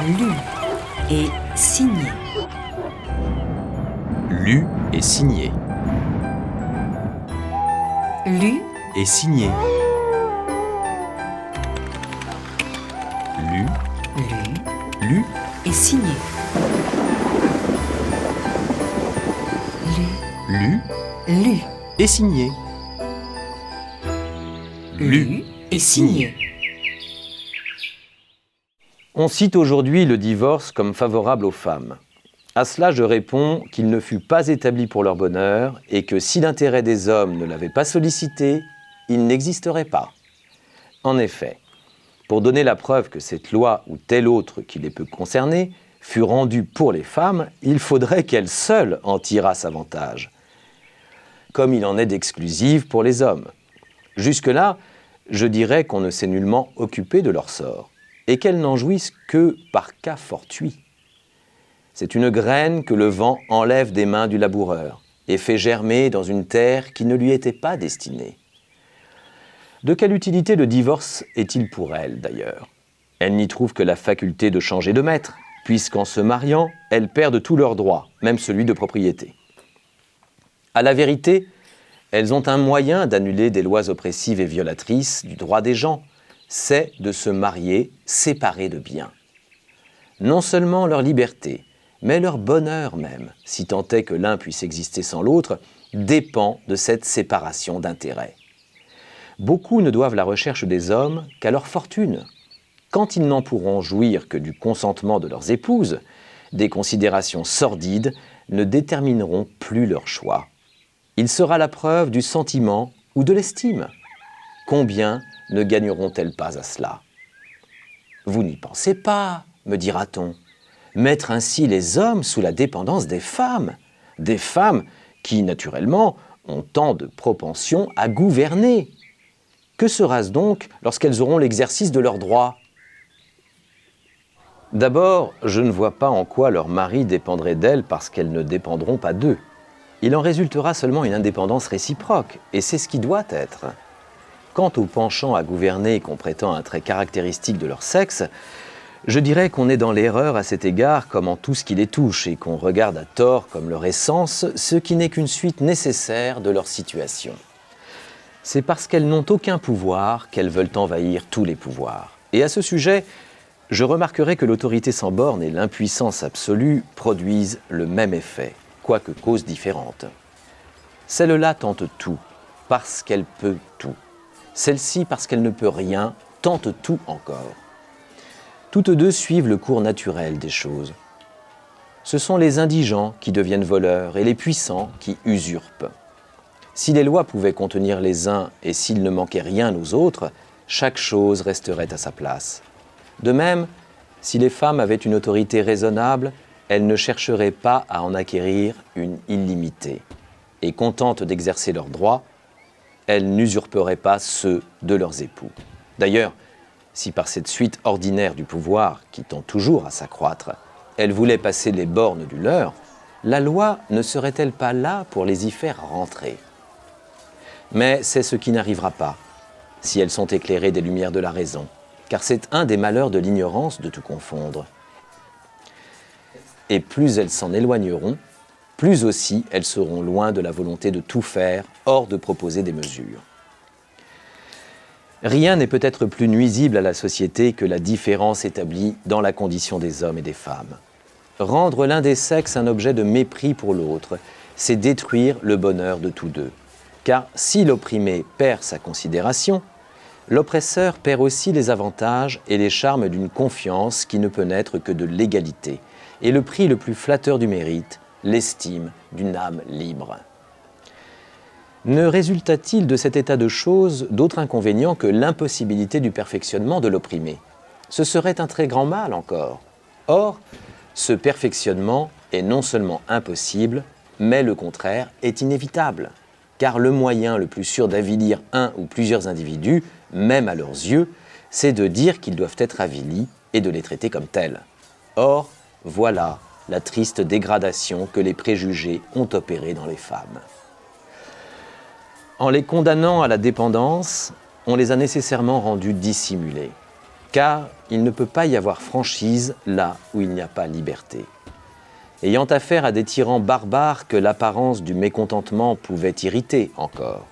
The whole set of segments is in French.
lu et signé. Lu et signé. Lu Et signé. Lu, lu lu et signé. lu Lu et signé. lu et signé. On cite aujourd'hui le divorce comme favorable aux femmes. À cela, je réponds qu'il ne fut pas établi pour leur bonheur et que si l'intérêt des hommes ne l'avait pas sollicité, il n'existerait pas. En effet, pour donner la preuve que cette loi ou telle autre qui les peut concerner fut rendue pour les femmes, il faudrait qu'elles seules en tirassent avantage, comme il en est d'exclusives pour les hommes. Jusque-là, je dirais qu'on ne s'est nullement occupé de leur sort et qu'elles n'en jouissent que par cas fortuit. C'est une graine que le vent enlève des mains du laboureur et fait germer dans une terre qui ne lui était pas destinée. De quelle utilité le divorce est-il pour elles, d'ailleurs ? Elles n'y trouvent que la faculté de changer de maître, puisqu'en se mariant, elles perdent tous leurs droits, même celui de propriété. À la vérité, elles ont un moyen d'annuler des lois oppressives et violatrices du droit des gens, c'est de se marier séparés de biens. Non seulement leur liberté, mais leur bonheur même, si tant est que l'un puisse exister sans l'autre, dépend de cette séparation d'intérêts. Beaucoup ne doivent la recherche des hommes qu'à leur fortune. Quand ils n'en pourront jouir que du consentement de leurs épouses, des considérations sordides ne détermineront plus leur choix. Il sera la preuve du sentiment ou de l'estime. Combien ne gagneront-elles pas à cela ? Vous n'y pensez pas, me dira-t-on. Mettre ainsi les hommes sous la dépendance des femmes qui, naturellement, ont tant de propension à gouverner. Que sera-ce donc lorsqu'elles auront l'exercice de leurs droits ? D'abord, je ne vois pas en quoi leurs maris dépendraient d'elles parce qu'elles ne dépendront pas d'eux. Il en résultera seulement une indépendance réciproque, et c'est ce qui doit être. Quant au penchant à gouverner qu'on prétend un trait caractéristique de leur sexe, je dirais qu'on est dans l'erreur à cet égard comme en tout ce qui les touche et qu'on regarde à tort comme leur essence, ce qui n'est qu'une suite nécessaire de leur situation. C'est parce qu'elles n'ont aucun pouvoir qu'elles veulent envahir tous les pouvoirs. Et à ce sujet, je remarquerai que l'autorité sans borne et l'impuissance absolue produisent le même effet, quoique causes différentes. Celle-là tente tout, parce qu'elle peut tout. Celle-ci, parce qu'elle ne peut rien, tente tout encore. Toutes deux suivent le cours naturel des choses. Ce sont les indigents qui deviennent voleurs et les puissants qui usurpent. Si les lois pouvaient contenir les uns et s'il ne manquait rien aux autres, chaque chose resterait à sa place. De même, si les femmes avaient une autorité raisonnable, elles ne chercheraient pas à en acquérir une illimitée. Et contentes d'exercer leurs droits, elles n'usurperaient pas ceux de leurs époux. D'ailleurs, si par cette suite ordinaire du pouvoir, qui tend toujours à s'accroître, elles voulaient passer les bornes du leur, la loi ne serait-elle pas là pour les y faire rentrer ? Mais c'est ce qui n'arrivera pas, si elles sont éclairées des lumières de la raison, car c'est un des malheurs de l'ignorance de tout confondre. Et plus elles s'en éloigneront, plus aussi elles seront loin de la volonté de tout faire, hors de proposer des mesures. Rien n'est peut-être plus nuisible à la société que la différence établie dans la condition des hommes et des femmes. Rendre l'un des sexes un objet de mépris pour l'autre, c'est détruire le bonheur de tous deux. Car si l'opprimé perd sa considération, l'oppresseur perd aussi les avantages et les charmes d'une confiance qui ne peut naître que de l'égalité, et le prix le plus flatteur du mérite, l'estime d'une âme libre. Ne résulta-t-il de cet état de choses d'autre inconvénient que l'impossibilité du perfectionnement de l'opprimé ? Ce serait un très grand mal encore. Or, ce perfectionnement est non seulement impossible, mais le contraire est inévitable. Car le moyen le plus sûr d'avilir un ou plusieurs individus, même à leurs yeux, c'est de dire qu'ils doivent être avilis et de les traiter comme tels. Or, voilà la triste dégradation que les préjugés ont opérée dans les femmes. En les condamnant à la dépendance, on les a nécessairement rendus dissimulés. car il ne peut pas y avoir franchise là où il n'y a pas liberté. Ayant affaire à des tyrans barbares que l'apparence du mécontentement pouvait irriter encore,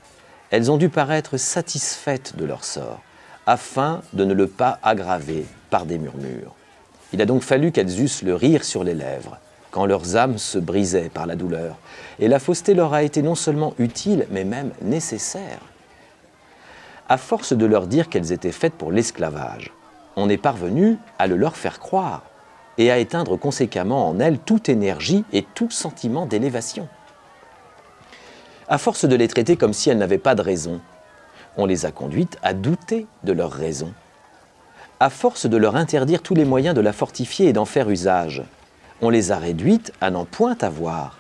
elles ont dû paraître satisfaites de leur sort, afin de ne le pas aggraver par des murmures. Il a donc fallu qu'elles eussent le rire sur les lèvres, quand leurs âmes se brisaient par la douleur, et la fausseté leur a été non seulement utile, mais même nécessaire. À force de leur dire qu'elles étaient faites pour l'esclavage, on est parvenu à le leur faire croire, et à éteindre conséquemment en elles toute énergie et tout sentiment d'élévation. À force de les traiter comme si elles n'avaient pas de raison, on les a conduites à douter de leur raison. À force de leur interdire tous les moyens de la fortifier et d'en faire usage, on les a réduites à n'en point avoir.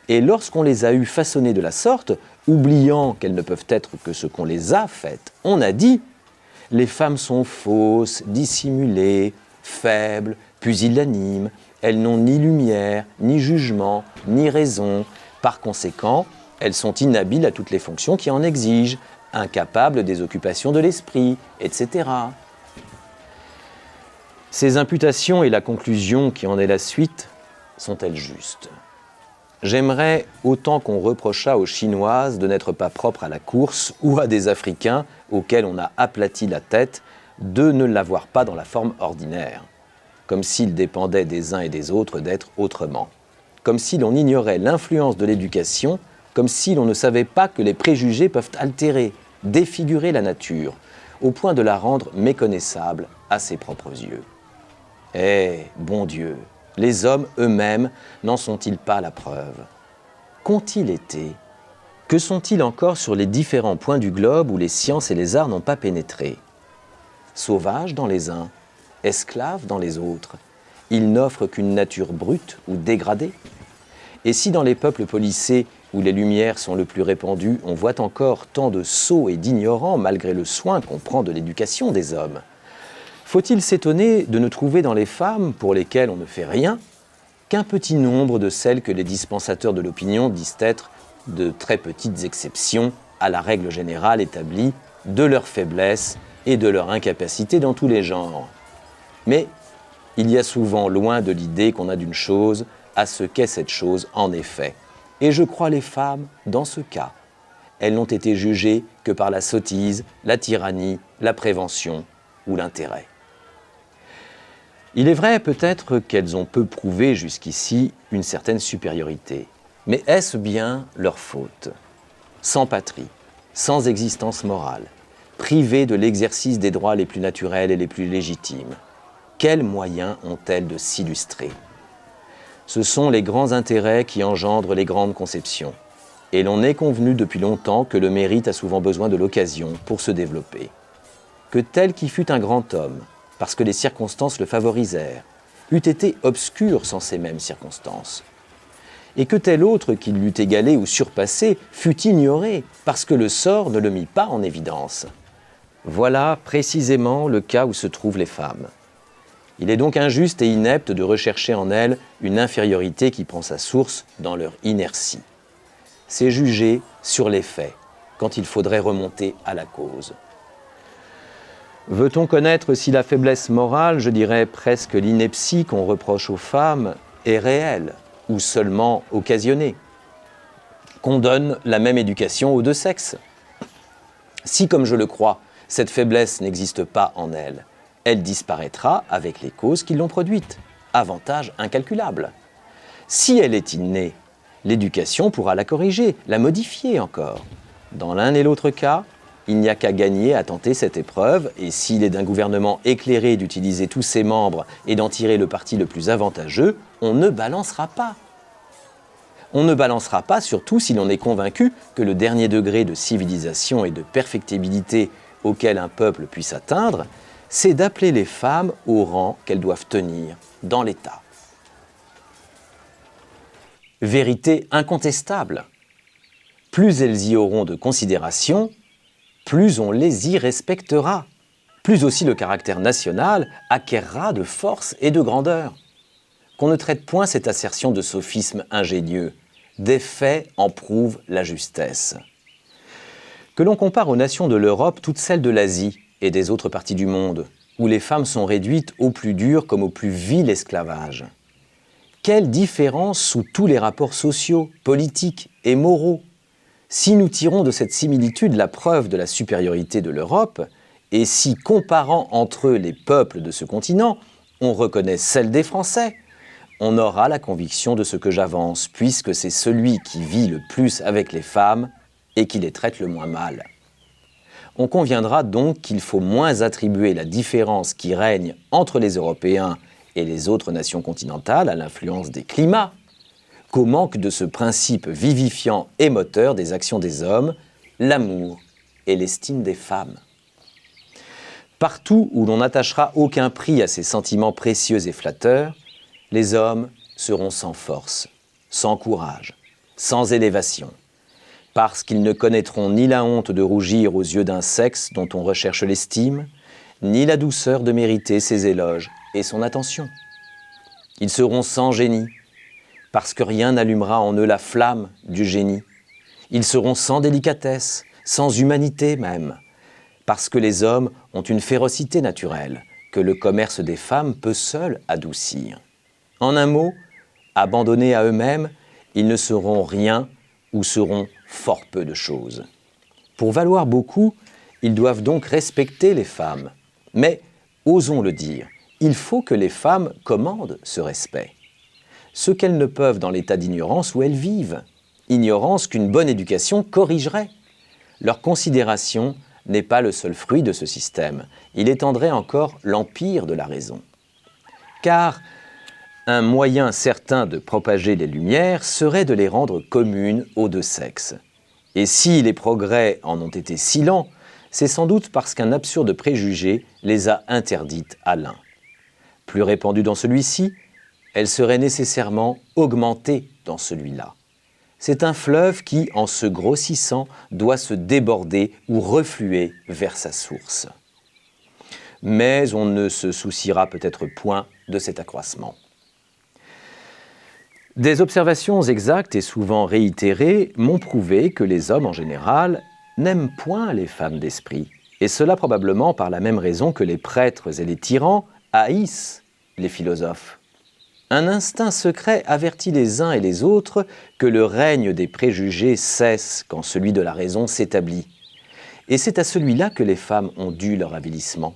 Et lorsqu'on les a eues façonnées de la sorte, oubliant qu'elles ne peuvent être que ce qu'on les a faites, on a dit « Les femmes sont fausses, dissimulées, faibles, pusillanimes, elles n'ont ni lumière, ni jugement, ni raison. Par conséquent, elles sont inhabiles à toutes les fonctions qui en exigent, incapables des occupations de l'esprit, etc. » Ces imputations et la conclusion qui en est la suite sont-elles justes? J'aimerais autant qu'on reprochât aux Chinoises de n'être pas propres à la course ou à des Africains auxquels on a aplati la tête de ne l'avoir pas dans la forme ordinaire, comme s'il dépendait des uns et des autres d'être autrement, comme si l'on ignorait l'influence de l'éducation, comme si l'on ne savait pas que les préjugés peuvent altérer, défigurer la nature, au point de la rendre méconnaissable à ses propres yeux. Eh, bon Dieu, les hommes eux-mêmes n'en sont-ils pas la preuve? Qu'ont-ils été? Que sont-ils encore sur les différents points du globe où les sciences et les arts n'ont pas pénétré? Sauvages dans les uns, esclaves dans les autres, ils n'offrent qu'une nature brute ou dégradée? Et si dans les peuples policés, où les lumières sont le plus répandues, on voit encore tant de sots et d'ignorants malgré le soin qu'on prend de l'éducation des hommes, faut-il s'étonner de ne trouver dans les femmes, pour lesquelles on ne fait rien, qu'un petit nombre de celles que les dispensateurs de l'opinion disent être de très petites exceptions à la règle générale établie de leur faiblesse et de leur incapacité dans tous les genres? Mais il y a souvent loin de l'idée qu'on a d'une chose à ce qu'est cette chose en effet. Et je crois les femmes dans ce cas. Elles n'ont été jugées que par la sottise, la tyrannie, la prévention ou l'intérêt. Il est vrai peut-être qu'elles ont peu prouvé jusqu'ici une certaine supériorité. Mais est-ce bien leur faute? Sans patrie, sans existence morale, privées de l'exercice des droits les plus naturels et les plus légitimes, quels moyens ont-elles de s'illustrer? Ce sont les grands intérêts qui engendrent les grandes conceptions. Et l'on est convenu depuis longtemps que le mérite a souvent besoin de l'occasion pour se développer. Que tel qui fut un grand homme, parce que les circonstances le favorisèrent, eût été obscur sans ces mêmes circonstances. Et que tel autre qui l'eût égalé ou surpassé fut ignoré, parce que le sort ne le mit pas en évidence. Voilà précisément le cas où se trouvent les femmes. Il est donc injuste et inepte de rechercher en elles une infériorité qui prend sa source dans leur inertie. C'est juger sur les faits, quand il faudrait remonter à la cause. Veut-on connaître si la faiblesse morale, je dirais presque l'ineptie qu'on reproche aux femmes, est réelle ou seulement occasionnée? Qu'on donne la même éducation aux deux sexes? Si, comme je le crois, cette faiblesse n'existe pas en elles, elle disparaîtra avec les causes qui l'ont produite. Avantage incalculable. Si elle est innée, l'éducation pourra la corriger, la modifier encore. Dans l'un et l'autre cas, il n'y a qu'à gagner à tenter cette épreuve, et s'il est d'un gouvernement éclairé d'utiliser tous ses membres et d'en tirer le parti le plus avantageux, on ne balancera pas. On ne balancera pas, surtout si l'on est convaincu que le dernier degré de civilisation et de perfectibilité auquel un peuple puisse atteindre, c'est d'appeler les femmes au rang qu'elles doivent tenir dans l'État. Vérité incontestable. Plus elles y auront de considération, plus on les y respectera, plus aussi le caractère national acquerra de force et de grandeur. Qu'on ne traite point cette assertion de sophisme ingénieux. Des faits en prouvent la justesse. Que l'on compare aux nations de l'Europe toutes celles de l'Asie et des autres parties du monde, où les femmes sont réduites au plus dur comme au plus vil esclavage. Quelle différence sous tous les rapports sociaux, politiques et moraux! Si nous tirons de cette similitude la preuve de la supériorité de l'Europe, et si, comparant entre eux les peuples de ce continent, on reconnaît celle des Français, on aura la conviction de ce que j'avance, puisque c'est celui qui vit le plus avec les femmes et qui les traite le moins mal. On conviendra donc qu'il faut moins attribuer la différence qui règne entre les Européens et les autres nations continentales à l'influence des climats, qu'au manque de ce principe vivifiant et moteur des actions des hommes, l'amour et l'estime des femmes. Partout où l'on n'attachera aucun prix à ces sentiments précieux et flatteurs, les hommes seront sans force, sans courage, sans élévation, parce qu'ils ne connaîtront ni la honte de rougir aux yeux d'un sexe dont on recherche l'estime, ni la douceur de mériter ses éloges et son attention. Ils seront sans génie, parce que rien n'allumera en eux la flamme du génie. Ils seront sans délicatesse, sans humanité même, parce que les hommes ont une férocité naturelle que le commerce des femmes peut seul adoucir. En un mot, abandonnés à eux-mêmes, ils ne seront rien ou seront fort peu de choses. Pour valoir beaucoup, ils doivent donc respecter les femmes. Mais, osons le dire, il faut que les femmes commandent ce respect. Ce qu'elles ne peuvent dans l'état d'ignorance où elles vivent, ignorance qu'une bonne éducation corrigerait. Leur considération n'est pas le seul fruit de ce système, il étendrait encore l'empire de la raison. Car un moyen certain de propager les lumières serait de les rendre communes aux deux sexes. Et si les progrès en ont été si lents, c'est sans doute parce qu'un absurde préjugé les a interdites à l'un. Plus répandue dans celui-ci, elle serait nécessairement augmentée dans celui-là. C'est un fleuve qui, en se grossissant, doit se déborder ou refluer vers sa source. Mais on ne se souciera peut-être point de cet accroissement. Des observations exactes et souvent réitérées m'ont prouvé que les hommes en général n'aiment point les femmes d'esprit, et cela probablement par la même raison que les prêtres et les tyrans haïssent les philosophes. Un instinct secret avertit les uns et les autres que le règne des préjugés cesse quand celui de la raison s'établit. Et c'est à celui-là que les femmes ont dû leur avilissement.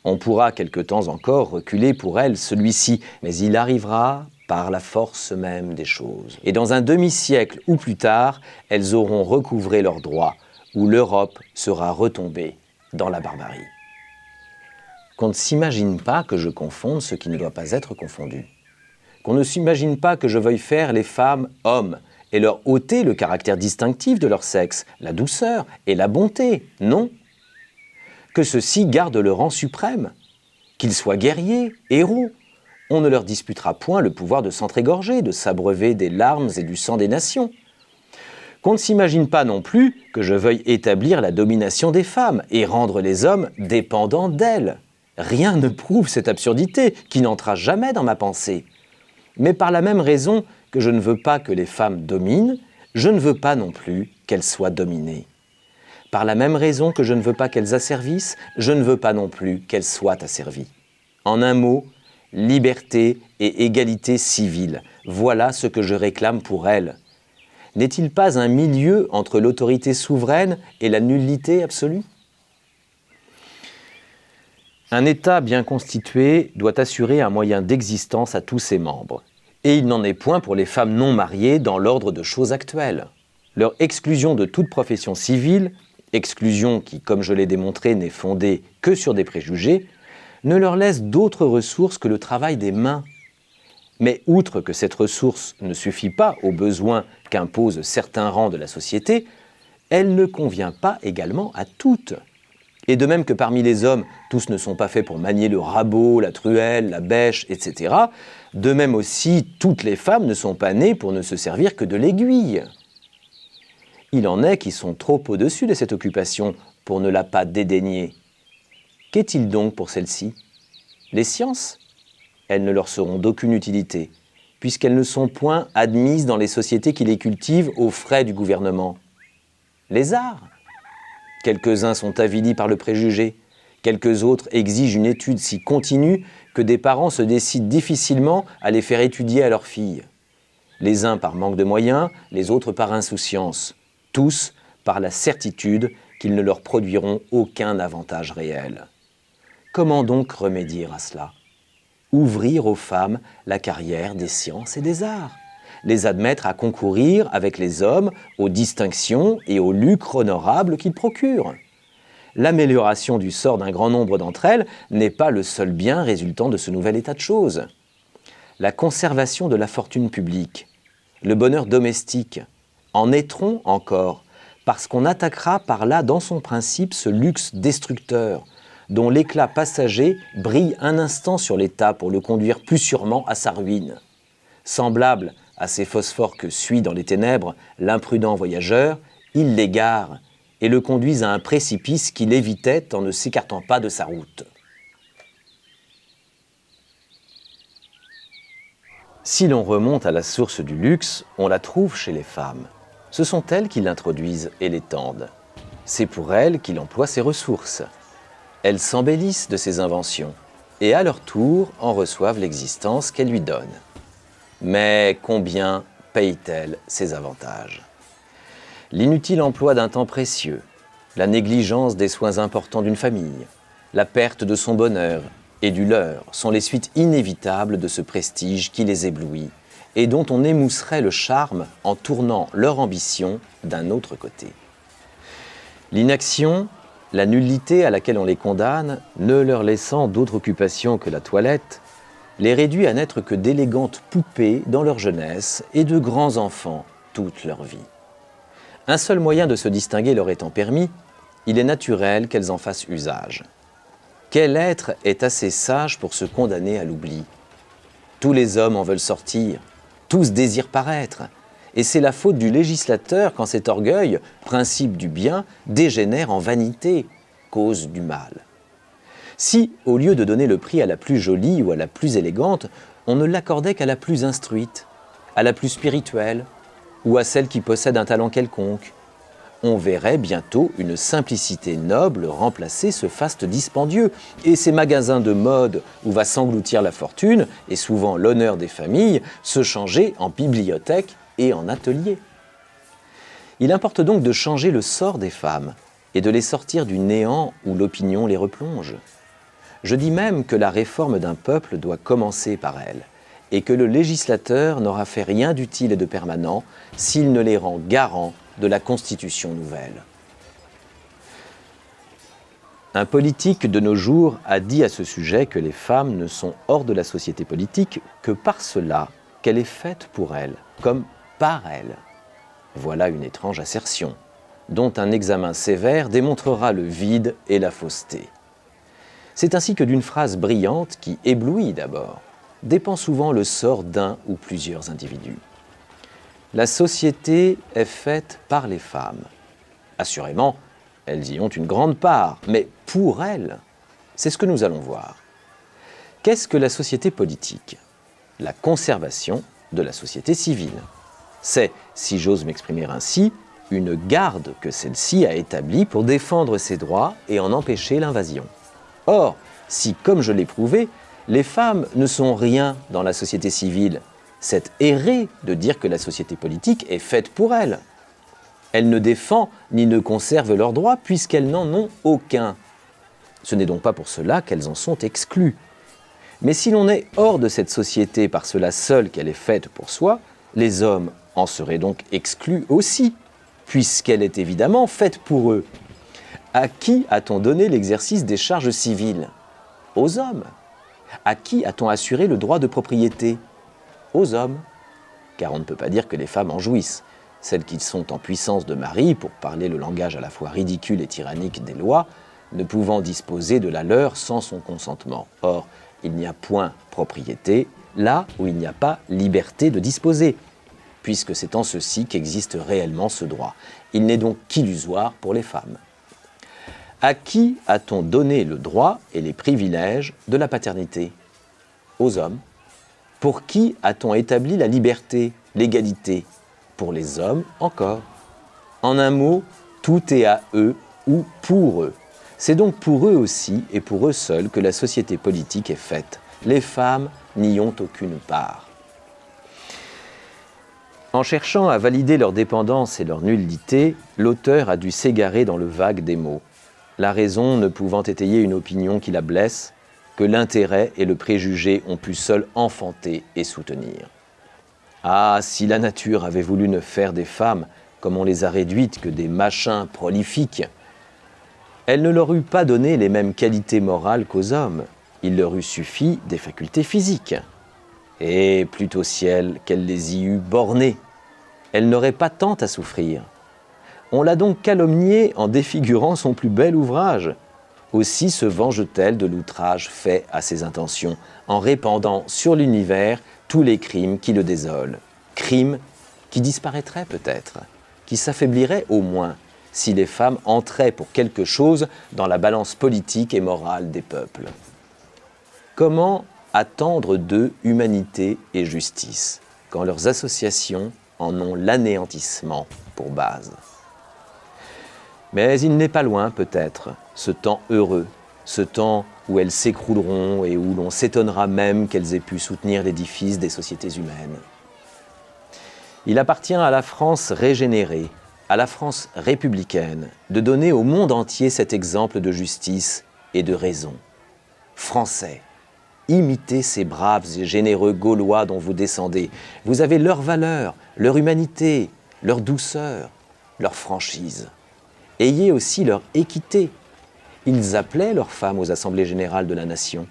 On pourra quelque temps encore reculer pour elles celui-ci, mais il arrivera par la force même des choses. Et dans un demi-siècle ou plus tard, elles auront recouvré leurs droits, où l'Europe sera retombée dans la barbarie. Qu'on ne s'imagine pas que je confonde ce qui ne doit pas être confondu. Qu'on ne s'imagine pas que je veuille faire les femmes hommes et leur ôter le caractère distinctif de leur sexe, la douceur et la bonté. Non. Que ceux-ci gardent le rang suprême, qu'ils soient guerriers, héros. On ne leur disputera point le pouvoir de s'entr'égorger, de s'abreuver des larmes et du sang des nations. Qu'on ne s'imagine pas non plus que je veuille établir la domination des femmes et rendre les hommes dépendants d'elles. Rien ne prouve cette absurdité qui n'entra jamais dans ma pensée. Mais par la même raison que je ne veux pas que les femmes dominent, je ne veux pas non plus qu'elles soient dominées. Par la même raison que je ne veux pas qu'elles asservissent, je ne veux pas non plus qu'elles soient asservies. En un mot, liberté et égalité civile, voilà ce que je réclame pour elles. N'est-il pas un milieu entre l'autorité souveraine et la nullité absolue ? Un État bien constitué doit assurer un moyen d'existence à tous ses membres. Et il n'en est point pour les femmes non mariées dans l'ordre de choses actuelles. Leur exclusion de toute profession civile, exclusion qui, comme je l'ai démontré, n'est fondée que sur des préjugés, ne leur laisse d'autres ressources que le travail des mains. Mais outre que cette ressource ne suffit pas aux besoins qu'imposent certains rangs de la société, elle ne convient pas également à toutes. Et de même que parmi les hommes, tous ne sont pas faits pour manier le rabot, la truelle, la bêche, etc., de même aussi, toutes les femmes ne sont pas nées pour ne se servir que de l'aiguille. Il en est qui sont trop au-dessus de cette occupation pour ne la pas dédaigner. Qu'est-il donc pour celles-ci ? Les sciences ? Elles ne leur seront d'aucune utilité, puisqu'elles ne sont point admises dans les sociétés qui les cultivent aux frais du gouvernement. Les arts ? Quelques-uns sont avilis par le préjugé, Quelques autres exigent une étude si continue que des parents se décident difficilement à les faire étudier à leurs filles. Les uns par manque de moyens, les autres par insouciance, tous par la certitude qu'ils ne leur produiront aucun avantage réel. Comment donc remédier à cela ? Ouvrir aux femmes la carrière des sciences et des arts, les admettre à concourir avec les hommes aux distinctions et au lucre honorable qu'ils procurent. L'amélioration du sort d'un grand nombre d'entre elles n'est pas le seul bien résultant de ce nouvel état de choses. La conservation de la fortune publique, le bonheur domestique, en naîtront encore, parce qu'on attaquera par là dans son principe ce luxe destructeur, dont l'éclat passager brille un instant sur l'État pour le conduire plus sûrement à sa ruine. Semblable à ces phosphores que suit dans les ténèbres l'imprudent voyageur, il l'égare et le conduisent à un précipice qu'il évitait en ne s'écartant pas de sa route. Si l'on remonte à la source du luxe, on la trouve chez les femmes. Ce sont elles qui l'introduisent et l'étendent. C'est pour elles qu'il emploie ses ressources. Elles s'embellissent de ses inventions et à leur tour en reçoivent l'existence qu'elles lui donnent. Mais combien payent-elles ces avantages ? L'inutile emploi d'un temps précieux, la négligence des soins importants d'une famille, la perte de son bonheur et du leur sont les suites inévitables de ce prestige qui les éblouit et dont on émousserait le charme en tournant leur ambition d'un autre côté. L'inaction, la nullité à laquelle on les condamne, ne leur laissant d'autre occupation que la toilette, les réduit à n'être que d'élégantes poupées dans leur jeunesse et de grands enfants toute leur vie. Un seul moyen de se distinguer leur étant permis, il est naturel qu'elles en fassent usage. Quel être est assez sage pour se condamner à l'oubli ? Tous les hommes en veulent sortir, tous désirent paraître, et c'est la faute du législateur quand cet orgueil, principe du bien, dégénère en vanité, cause du mal. Si, au lieu de donner le prix à la plus jolie ou à la plus élégante, on ne l'accordait qu'à la plus instruite, à la plus spirituelle, ou à celle qui possède un talent quelconque, on verrait bientôt une simplicité noble remplacer ce faste dispendieux, et ces magasins de mode où va s'engloutir la fortune, et souvent l'honneur des familles, se changer en bibliothèque et en atelier. Il importe donc de changer le sort des femmes, et de les sortir du néant où l'opinion les replonge. Je dis même que la réforme d'un peuple doit commencer par elle, et que le législateur n'aura fait rien d'utile et de permanent s'il ne les rend garants de la Constitution nouvelle. Un politique de nos jours a dit à ce sujet que les femmes ne sont hors de la société politique que par cela qu'elle est faite pour elles, comme par elles. Voilà une étrange assertion, dont un examen sévère démontrera le vide et la fausseté. C'est ainsi que d'une phrase brillante qui éblouit d'abord, dépend souvent le sort d'un ou plusieurs individus. La société est faite par les femmes. Assurément, elles y ont une grande part, mais pour elles, c'est ce que nous allons voir. Qu'est-ce que la société politique ? La conservation de la société civile. C'est, si j'ose m'exprimer ainsi, une garde que celle-ci a établie pour défendre ses droits et en empêcher l'invasion. Or, si, comme je l'ai prouvé, les femmes ne sont rien dans la société civile, c'est errer de dire que la société politique est faite pour elles. Elle ne défend ni ne conserve leurs droits puisqu'elles n'en ont aucun. Ce n'est donc pas pour cela qu'elles en sont exclues. Mais si l'on est hors de cette société par cela seul qu'elle est faite pour soi, les hommes en seraient donc exclus aussi, puisqu'elle est évidemment faite pour eux. À qui a-t-on donné l'exercice des charges civiles ? Aux hommes. À qui a-t-on assuré le droit de propriété ? Aux hommes. Car on ne peut pas dire que les femmes en jouissent. Celles qui sont en puissance de mari, pour parler le langage à la fois ridicule et tyrannique des lois, ne pouvant disposer de la leur sans son consentement. Or, il n'y a point propriété là où il n'y a pas liberté de disposer, puisque c'est en ceci qu'existe réellement ce droit. Il n'est donc qu'illusoire pour les femmes. À qui a-t-on donné le droit et les privilèges de la paternité ? Aux hommes. Pour qui a-t-on établi la liberté, l'égalité ? Pour les hommes encore. En un mot, tout est à eux ou pour eux. C'est donc pour eux aussi et pour eux seuls que la société politique est faite. Les femmes n'y ont aucune part. En cherchant à valider leur dépendance et leur nullité, l'auteur a dû s'égarer dans le vague des mots. La raison ne pouvant étayer une opinion qui la blesse, que l'intérêt et le préjugé ont pu seuls enfanter et soutenir. Ah, si la nature avait voulu ne faire des femmes, comme on les a réduites, que des machins prolifiques, elle ne leur eût pas donné les mêmes qualités morales qu'aux hommes. Il leur eût suffi des facultés physiques. Et plutôt ciel qu'elle les y eût bornées. Elle n'aurait pas tant à souffrir. On l'a donc calomniée en défigurant son plus bel ouvrage. Aussi se venge-t-elle de l'outrage fait à ses intentions, en répandant sur l'univers tous les crimes qui le désolent. Crimes qui disparaîtraient peut-être, qui s'affaibliraient au moins, si les femmes entraient pour quelque chose dans la balance politique et morale des peuples. Comment attendre d'eux humanité et justice, quand leurs associations en ont l'anéantissement pour base? Mais il n'est pas loin, peut-être, ce temps heureux, ce temps où elles s'écrouleront et où l'on s'étonnera même qu'elles aient pu soutenir l'édifice des sociétés humaines. Il appartient à la France régénérée, à la France républicaine, de donner au monde entier cet exemple de justice et de raison. Français, imitez ces braves et généreux Gaulois dont vous descendez. Vous avez leur valeur, leur humanité, leur douceur, leur franchise. Ayez aussi leur équité. Ils appelaient leurs femmes aux assemblées générales de la nation,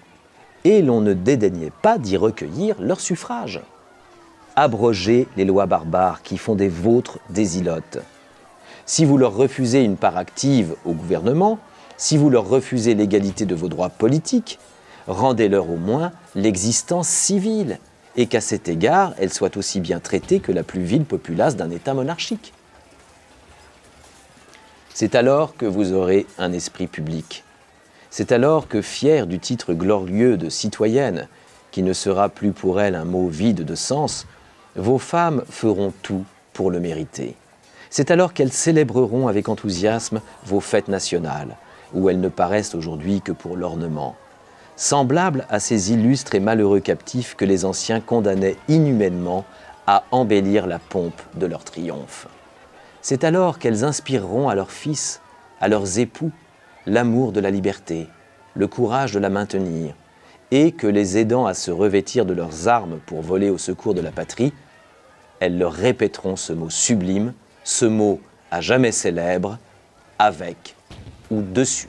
et l'on ne dédaignait pas d'y recueillir leur suffrage. Abrogez les lois barbares qui font des vôtres des ilotes. Si vous leur refusez une part active au gouvernement, si vous leur refusez l'égalité de vos droits politiques, rendez-leur au moins l'existence civile, et qu'à cet égard, elles soient aussi bien traitées que la plus vile populace d'un État monarchique. C'est alors que vous aurez un esprit public. C'est alors que, fière du titre glorieux de citoyenne, qui ne sera plus pour elle un mot vide de sens, vos femmes feront tout pour le mériter. C'est alors qu'elles célébreront avec enthousiasme vos fêtes nationales, où elles ne paraissent aujourd'hui que pour l'ornement, semblables à ces illustres et malheureux captifs que les anciens condamnaient inhumainement à embellir la pompe de leur triomphe. C'est alors qu'elles inspireront à leurs fils, à leurs époux, l'amour de la liberté, le courage de la maintenir, et que les aidant à se revêtir de leurs armes pour voler au secours de la patrie, elles leur répéteront ce mot sublime, ce mot à jamais célèbre, avec ou dessus.